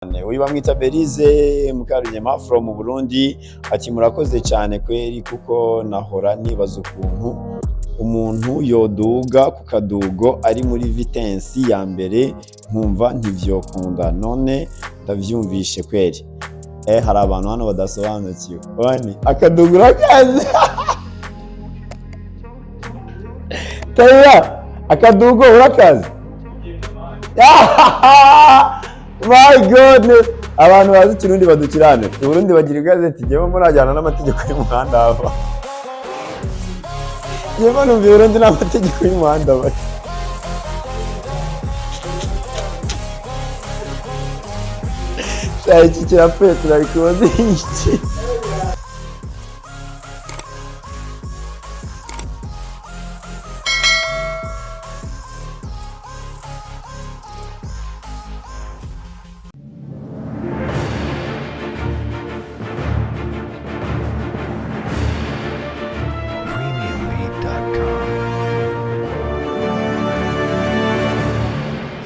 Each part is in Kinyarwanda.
Uyu bamwita Berize Mukarugema from Burundi ati murakoze cyane kweri kuko nahora nibaza ukuntu umuntu yoduga ku kadugo ari muri vitensi ya mbere nkumva ntivyokunda none ndavyumvishe kweri. Hari abantu hano badasobanukiwe. Bani akadugo urakazi. Taya akadugo urakazi. My goodness, abantu bazi Kirundi badukirane. Burundi bagira igazeti jewe murajyana n'amategeko y'umuhanda aba. Yewe no Burundi n'amategeko y'umuhanda aba. Sai iki kirapfuye turabikoze iki.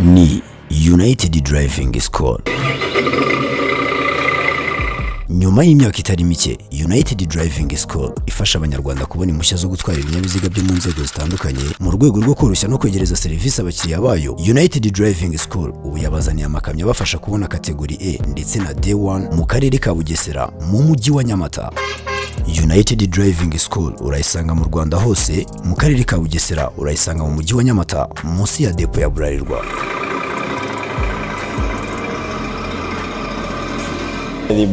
Ni United Driving School. Nyuma y'imyaka itari mike, United Driving School ifasha abanyarwanda kubona impushya zo gutwara ibinyabiziga byo mu nzego zitandukanye mu rwego rwo koroshya no kwegereza serivisi abakiriya bayo. United Driving School ubu yabazaniye amakamyo abafasha kubona kategori E ndetse na D1 mu karere ka Bugesera mu mujyi wa Nyamata. United Driving School urayisanga mu Rwanda hose, mu karere ka Bugesera urayisanga mu mujyi wa Nyamata munsi ya depo ya Bralirwa.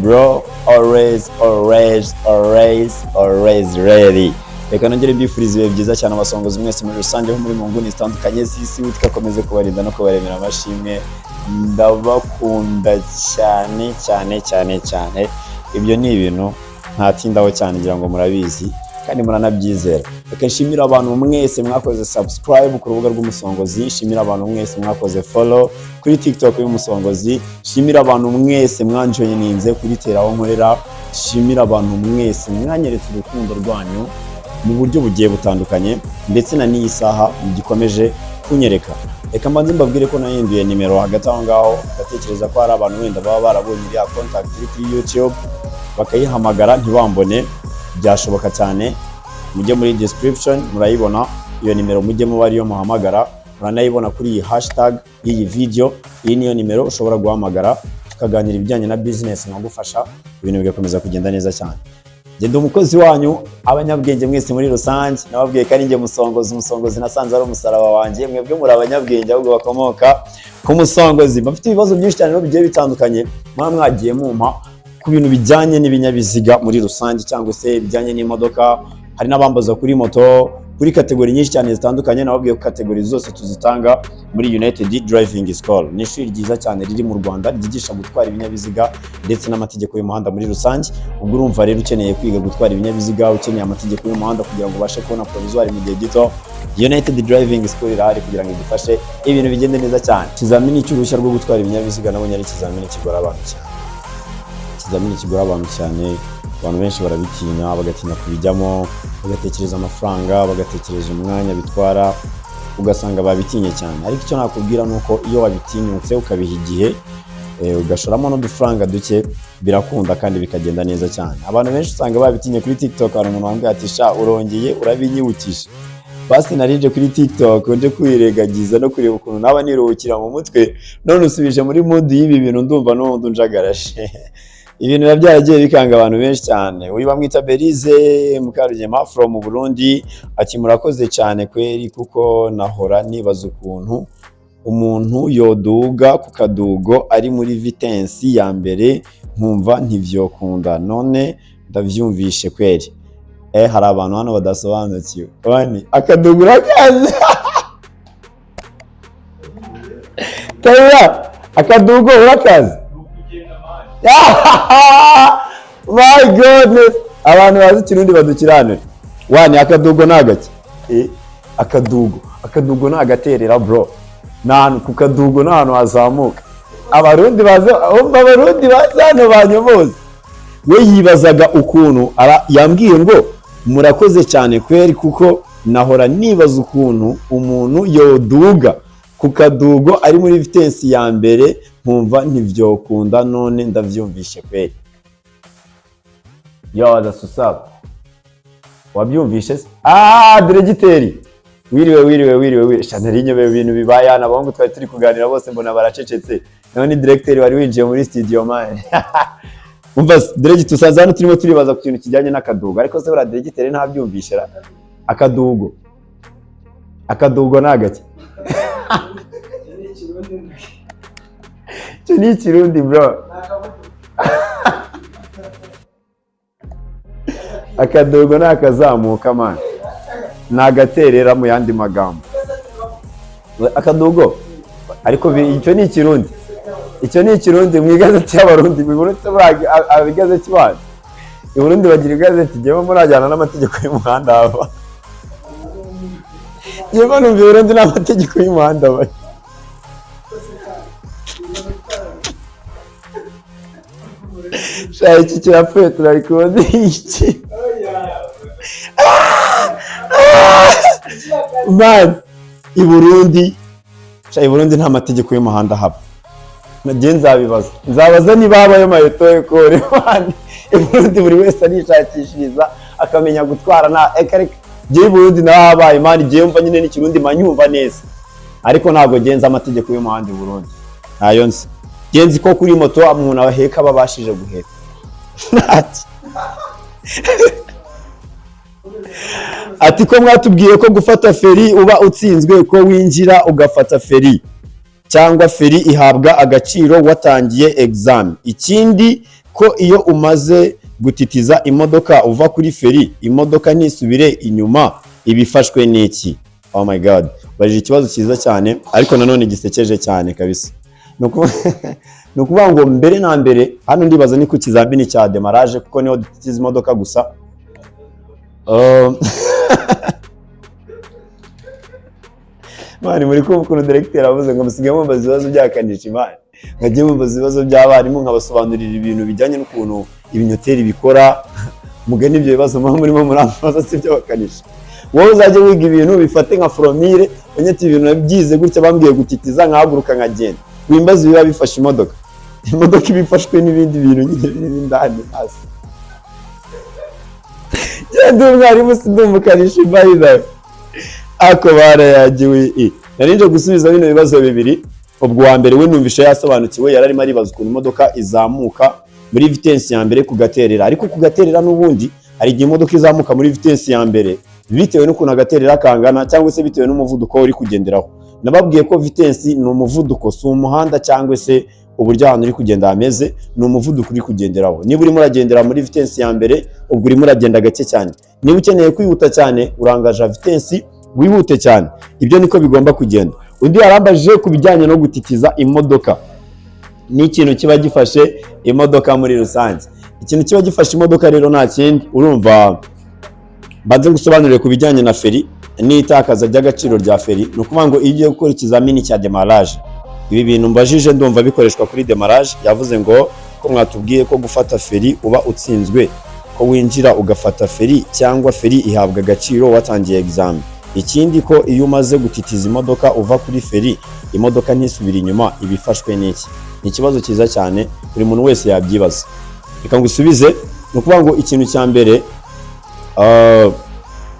Bro, always ready. Reka nongere mbifuriza ibihe byiza cyane abasongozi mwese muri rusange ho muri mu nguni zitandukanye z'isi, tugakomeze kubarinda no kubaremera amashimwe. Ndabakunda cyane. Ibyo ni ibintu ntatindaho cyane ngira ngo murabizi kandi muranabyizera. Reka nshimira abantu mwese mwakoze subscribe ku rubuga rw'umusongozi, nshimira abantu mwese mwakoze follow kuri TikTok y'umusongozi, nshimira abantu mwese mwanjoyininze kuri teraho nkorera, nshimira abantu mwese mwanyeretse urukundo rwanyu mu buryo bugiye butandukanye ndetse na n'iyi saha mugikomeje kunyereka. Reka mbanze mbabwire ko nahinduye nimero hagati aho ngaho, ndatekereza ko hari abantu wenda baba barabonye iriya contact iri kuri YouTube bakayihamagara ntibambone, byashoboka cyane mujye muri description murayibona iyo nimero, mujye muba ariyo muhamagara, muranayibona kuri iyi hashtag y'iyi video. Iyi niyo nimero ushobora guhamagara tukaganira ibijyanye na business nkagufasha ibintu bigakomeza kugenda neza cyane. Genda umukozi wanyu abanyabwenge mwese muri rusange, nababwiye kandi nge umusongozi nasanze ari umusaraba wanjye, mwebwe muri abanyabwenge ahubwo bakomoka ku musongozi. Bafite ibibazo byinshi cyane no bigiye bitandukanye mwagiye mumpa ku bintu bijyanye n'ibinyabiziga muri rusange cyangwa se bijyanye n'imodoka. Hari n'abambaza kuri moto, kuri kategori nyinshi cyane zitandukanye. Nababwiye ko kategori zose tuzitanga muri United Driving School. Ni ishuri ryiza cyane riri mu Rwanda ryigisha gutwara ibinyabiziga ndetse n'amategeko y'umuhanda muri rusange. Ubwo urumva rero ukeneye kwiga gutwara ibinyabiziga, ukeneye amategeko y'umuhanda kugira ngo ubashe kubona provisoire mu gihe gito, United Driving School irahari kugira ngo idufashe ibintu bigende neza cyane. Ikizamini cy'uruhushya rwo gutwara ibinyabiziga nabonye ari ikizamini kigora abantu cyane. Ikizamini kigora abantu cyane, abantu benshi barabitinya, bagatinya kubijyamo, bagatekereza amafaranga, bagatekereza umwanya bitwara, ugasanga babitinye cyane. Ariko icyo nakubwira nuko iyo wabitinyutse ukabiha igihe, ugashoramo n'udufaranga duke, birakunda kandi bikagenda neza cyane. Abantu benshi usanga babitinye kuri TikTok, hari umuntu wambwiye ati sha urongeye urabinyibukije. Basi narije kuri TikTok nje kwiregagiza no kureba ukuntu naba niruhukira mu mutwe, none usubije muri mood y'ibi bintu ndumva n'ubundi njagarashe. Ibintu byaragiye bikanga abantu benshi cyane. Uyu bamwita Berize Mukarugema from Burundi ati murakoze cyane kweri kuko nahora nibaza ukuntu umuntu yoduga ku kadugo ari muri vitensi ya mbere nkumva ntivyokunda none ndavyumvishe kweri. Hari abantu hano badasobanukiwe. Bani akadugo urakazi. Taya akadugo urakazi. My goodness, abantu bazi Kirundi badukirane. Wani akadugo nagaki. Akadugo nagaterera bro. Nanu ku kadugo nanu azamuka. Abarundi bazano banyobozi. We yibazaga ukuntu yambwiye ngo murakoze cyane kweri kuko nahora nibaza ukuntu umuntu yoduga ku kadugo ari muri vitensi ya mbere nkumva ntivyokunda none ndavyumvishe kweli. Yo adasusaba wabyumvishe se? Diregiteri wiriwe Chanteline be ibintu bibaye hano abahungu twari turi kuganira bose mbona baracecetse. None ni directeur wari winjiye muri studio man. Umva diregiteri tusaza hano turimo turibaza ku kintu kijyanye n'akadugo ariko se bura diregiteri ntabyumvishe ra. Akadugo nagake. Cyo ni Kirundi bro. Akadogo nakazamuka man. Nagaterera mu yandi magambo. Akadogo ariko icyo ni Kirundi. Icyo ni Kirundi mu igazeti y'abarundi bigurutse abigazeti bane. I Burundi bagira igazeti gemo murajyana n'amategeko y'umuhanda haba. Yego numva Burundi n'amategeko y'umuhanda haba. Shayi iki kirapfuye turarikode iki. Man, i Burundi nta mategeko y'umuhanda haba. Nagiye nzabaza niba habayo mayotoye kore man. I Burundi buri wese arishakishiriza akamenya gutwara na ekareka. Je Burundi nahabaye man je mva nyine n'Ikirundi manyumva neza. Ariko ntago genza amategeko y'umuhanda i Burundi. Ntayo nzi. Genzi ko kuri moto umuntu abaheka babashije guheka. Ati ko mwatubwiye ko gufata feri uba utsinzwe ko winjira ugafata feri cyangwa feri ihabwa agaciro watangiye exam. Ikindi ko iyo umaze gutitiza imodoka uva kuri feri imodoka ntisubire inyuma ibifashwe n'iki. Oh my god, baje ikibazo cyiza cyane ariko nanone gisekeje cyane kabisa. Nukuvuga ngo mbere na mbere hano ndibaza ni ku kizambini cya demarage kuko niho dutitiza imodoka gusa. Mani muri kumva ukuntu directeur avuze ngo musige mumbaza ibibazo byakanisha imana. Ngagiye mumbaza ibibazo by'abarimu nkabasobanurira ibintu bijyanye n'ukuntu ibinyoteri bikora. Mugani ibyo bibazo murimo murambaza si byo bakanisha. Wowe uzaje wiga ibintu bifate nka fromire banyati ibintu nabyize gutya bambwiye gutitiza nkahaguruka nkagenda. Wimbaza biba bifashe imodoka. Imodoka ibifashwe n'ibindi bintu nyine n'indani hasi. Ndi umwarimu sindumukanisha bayida. Ako barayagiwe. Narinje gusubiza bino bibazo bibiri. Ubwo wa mbere we numvishe yasobanukiwe yararimo aribaza ukuntu imodoka izamuka muri vitesse ya mbere kugaterera. Ariko kugaterera n'ubundi hari igihe imodoka izamuka muri vitesse ya mbere bitewe n'ukuntu agaterera kangana cyangwa se bitewe n'umuvuduko uri kugenderaho. Nababwiye ko vitesse ni umuvuduko si umuhanda cyangwa se uburyo ahantu uri kugenda hameze ni umuvuduko uri kugenderaho. Niba urimo uragendera muri vitesse ya mbere ubwo urimo uragenda gake cyane. Niba ukeneye kwihuta cyane urangaje vitesse wihute cyane. Ibyo niko bigomba kugenda. Undi yarambajije ku bijyanye no gutitiza imodoka. Ni ikintu kiba gifashe imodoka muri rusange. Ikintu kiba gifashe imodoka rero nta kindi urumva banze gusobanurira ku bijyanye na feri n'itakaza ry'agaciro rya feri. No kuvuga ngo iyo gukora ikizamini cya demarage ibi bintu mbajije ndumva bikoreshwa kuri demarage. Yavuze ngo ko mwatubwiye ko gufata feri uba utsinzwe ko winjira ugafata feri cyangwa feri ihabwa agaciro watangiye exam. Ikindi ko iyo umaze gutitiza imodoka uva kuri feri imodoka ntisubira inyuma ibifashwe n'iki. Ni ikibazo cyiza cyane buri muntu wese yabyibaza. Reka ngusubize. No kuvuga ngo ikintu cya mbere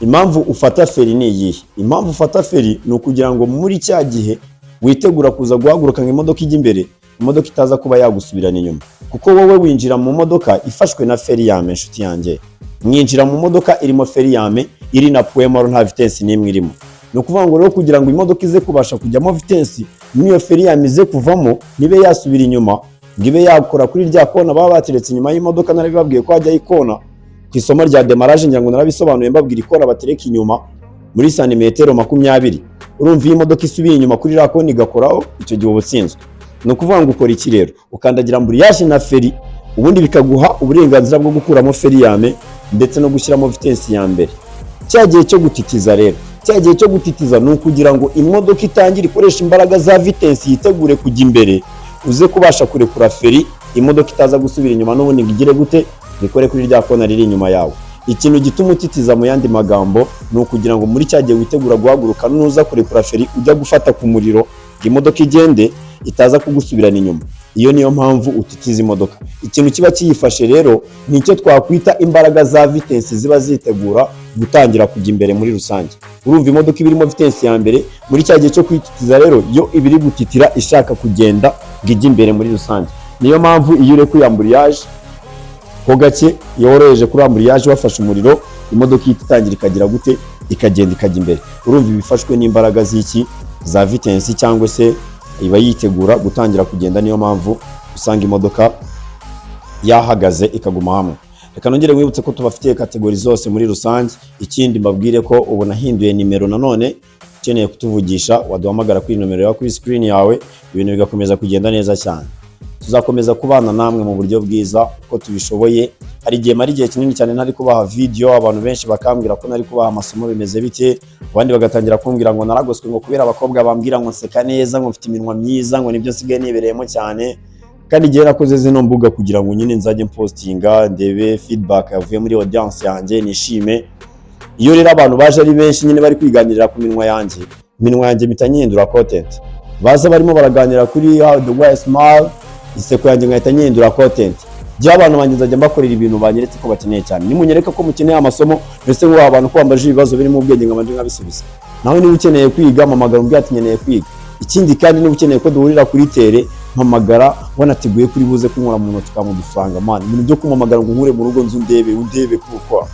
impamvu ufata feri ni iyihe? Impamvu ufata feri ni ukugira ngo muri cya gihe witegura kuza guhaguruka ngo imodoka ijya imbere imodoka itaza kuba yagusubirana inyuma. Kuko wowe winjira mu modoka ifashwe na feri yame nshuti yanjye. Mwinjira mu modoka irimo feri yame iri na puemaro nta vitesse n'imwe irimo. No kuvuga ngo rero kugira ngo imodoka ize kubasha kujyamo vitesse niyo feri yame ize kuvamo nibe yasubira inyuma ngibe yakora kuri rya kona baba bateretse inyuma y'imodoka. Narabibabwiye ko hajya ikona ku isomo rya demarage ngira ngo narabisobanuye mbabwira ikona batereka inyuma muri santimetero 20. Urumva iyi modoka isubiye inyuma kuri rya kona igakoraho icyo gihe ubutsinzwe. No kuvuga ngo ukora iki rero ukandagira mburi yaje na feri ubundi bikaguha uburenganzira bwo gukuramo feri yame ndetse no gushyiramo vitesse ya mbere. Cyagiye cyo gutitiza rero cyagiye cyo gutitiza ni ukugira ngo imodoka itangire ikoresha imbaraga za vitesse yitegure kujya imbere uze kubasha kurekura feri imodoka itaza gusubira inyuma n'ubundi ngigire gute nikore kuri rya kona riri inyuma yawe. Ikintu gituma utitiza mu yandi magambo ni ukugira ngo muri cyagiye witegura guhaguruka nuza kurekura feri ujya gufata ku muriro imodoka igende itaza kugusubirana inyuma. Iyo niyo mpamvu utitiza imodoka. Ikintu kiba kiyifashe rero nicyo twakwita imbaraga za vitesse ziba zitegura gutangira kujya imbere muri rusange. Urumva imodoka ibirimo vitesse ya mbere muri cya gihe cyo kwititiza rero yo ibiri gutitira ishaka kugenda ngijya imbere muri rusange. Niyo mpamvu iyo ure kuyamburiyaje ho gake yoroheje kuri amburiyaje wafashe umuriro imodoka ititangira ikagira gute ikagenda ikajya imbere. Urumva ibifashwe n'imbaraga z'iki za vitesse cyangwa se iba yitegura gutangira kugenda. Niyo mpamvu usanga imodoka yahagaze ikaguma hamwe. Reka nongere mwibutse ko tubafitiye kategori zose muri rusange. Ikindi mbabwire ko ubu nahinduye nimero nanone, ukeneye kutuvugisha waduhamagara kuri nomero ya kuri screen yawe, ibintu bigakomeza kugenda neza cyane. Tuzakomeza kubana namwe mu buryo bwiza uko tubishoboye. Hari igihe mari igihe kinini cyane ntari kubaha video, abantu benshi bakambwira ko nari kubaha amasomo bimeze bite, abandi bagatangira kumbwira ngo naragoswe ngo kubera abakobwa bambwira ngo nseka neza, ngo mfite iminwa myiza, ngo nibyo sigaye nibereyemo cyane. Kandi igihe nakoze zino mbuga kugira ngo nyine nzajye postinga ndebe feedback yavuye muri audience yanjye nishime. Iyo rero abantu baje ari benshi nyine bari kwiganirira ku minwa yanjye mitanyindura content. Baza barimo baraganira kuri how the way smile, iseko yanjye ngahita nyindura content. Jya abantu banjye nzajya mbakorera ibintu banyeretse ko bakeneye cyane. Nimunyereka ko mukeneye amasomo mbese ngo abantu ko bambaje ibibazo biri mu bwenge ngamanje nkabisubiza. Nawe niba ukeneye kwiga mpamagara umbwira ati nkeneye kwiga. Ikindi kandi niba ukeneye ko duhurira kuri tere mpamagara wanateguye kuri buze kunkora mu ntoki ka mu dufaranga man. Ibintu byo kumamagara ngo nkure mu rugo nzu undebe kuko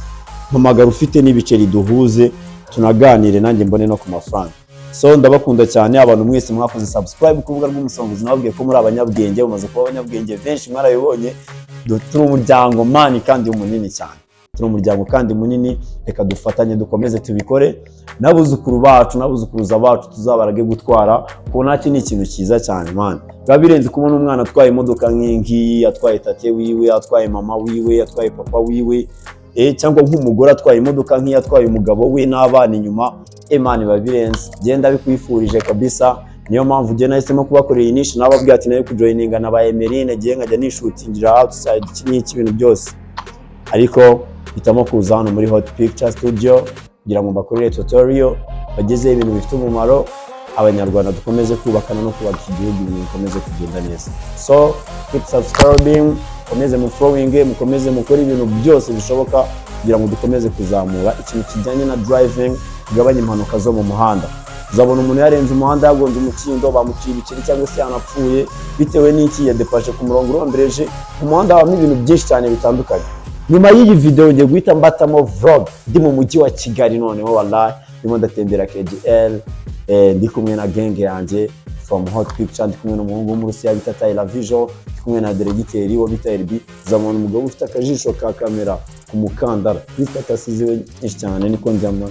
mpamagara ufite n'ibiceri duhuze tunaganire nanjye mbone no ku mafaranga. So ndabakunda cyane abantu mwese mwakoze subscribe ku rubuga rw'umusongozi, nababwiye ko muri abanyabwenge, bamaze kuba abanyabwenge benshi mwarabibonye. Turi umuryango mani kandi munini cyane, turi umuryango kandi munini. Reka dufatanye dukomeze tubikore, n'abuzukuru bacu n'abuzukuruza bacu tuzabarage gutwara kuko nacyo ni ikintu cyiza cyane man. Biba birenze kubona umwana atwaye imodoka nk'ingiyi, atwaye tate wiwe, atwaye mama wiwe, atwaye papa wiwe, cyangwa nk'umugore atwaye imodoka nk'iyi, atwaye umugabo we n'abana inyuma. Man biba birenze, genda bikwifurije kabisa. Niyo mpamvu je nahisemo kubakorera inishi nababwiye ati nayo kujoininga na ba Emeline giye nkajya nishutingira outside iki ibintu byose, ariko hitamo kuza hano muri Hot Picture Studio kugira ngo mbakorere tutorial bageze ibintu bifite umumaro. Abanyarwanda dukomeze kubakana no kubaka igihugu ibintu bikomeze kugenda neza. So keep subscribing, mukomeze mu following, mukomeze mukora ibintu byose bishoboka kugira ngo dukomeze kuzamura ikintu kijyanye na driving, kugabanya impanuka zo mu muhanda. Uzabona umuntu yarenze umuhanda yagonze umukindo, bamuciye ibiceri cyangwa se yanapfuye bitewe n'iki yadepashe ku murongo urombereje. Umuhanda habamo ibintu byinshi cyane bitandukanye. Nyuma y'iyi video ngiye guhita mbatamo vlog ndi mu mujyi wa Kigali noneho wallahi ndimo ndatembera KGL, ndi kumwe na genge yanjye from Hot Picture, ndi kumwe n'umuhungu wo mu Rusiya bita Tyler Vision, ndi kumwe na diregiteri wo bita LB. Uzabona umugabo ufite akajisho ka kamera ku mukandara bita kasiziwe nyinshi cyane niko njyamo.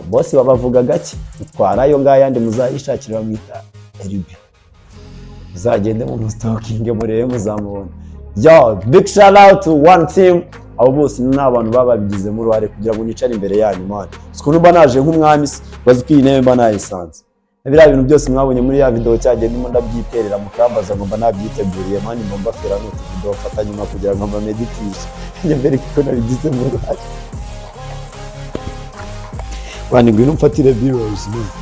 Bosi babavuga gake utwarayo ngayandi muzayishakira bamwita LB. Uzagende mu stalking murebe muzamubona. Yo, big shout out to one team. Abo bose ni abantu bababigizemo uruhare kugira ngo nicare imbere yanyu man. Sikuntu mba naje nk'umwami bazi ko iyi ntebe mba nayisanze. Biriya bintu byose mwabonye muri ya video cyagiye ndimo ndabyiterera mukambaza ngo mba nabyiteguriye man, mba fera n'utu video fata nyuma kugira ngo mba meditishe. Nyembere ko nabigizemo uruhare. Wani ngwino mfatire viewers man.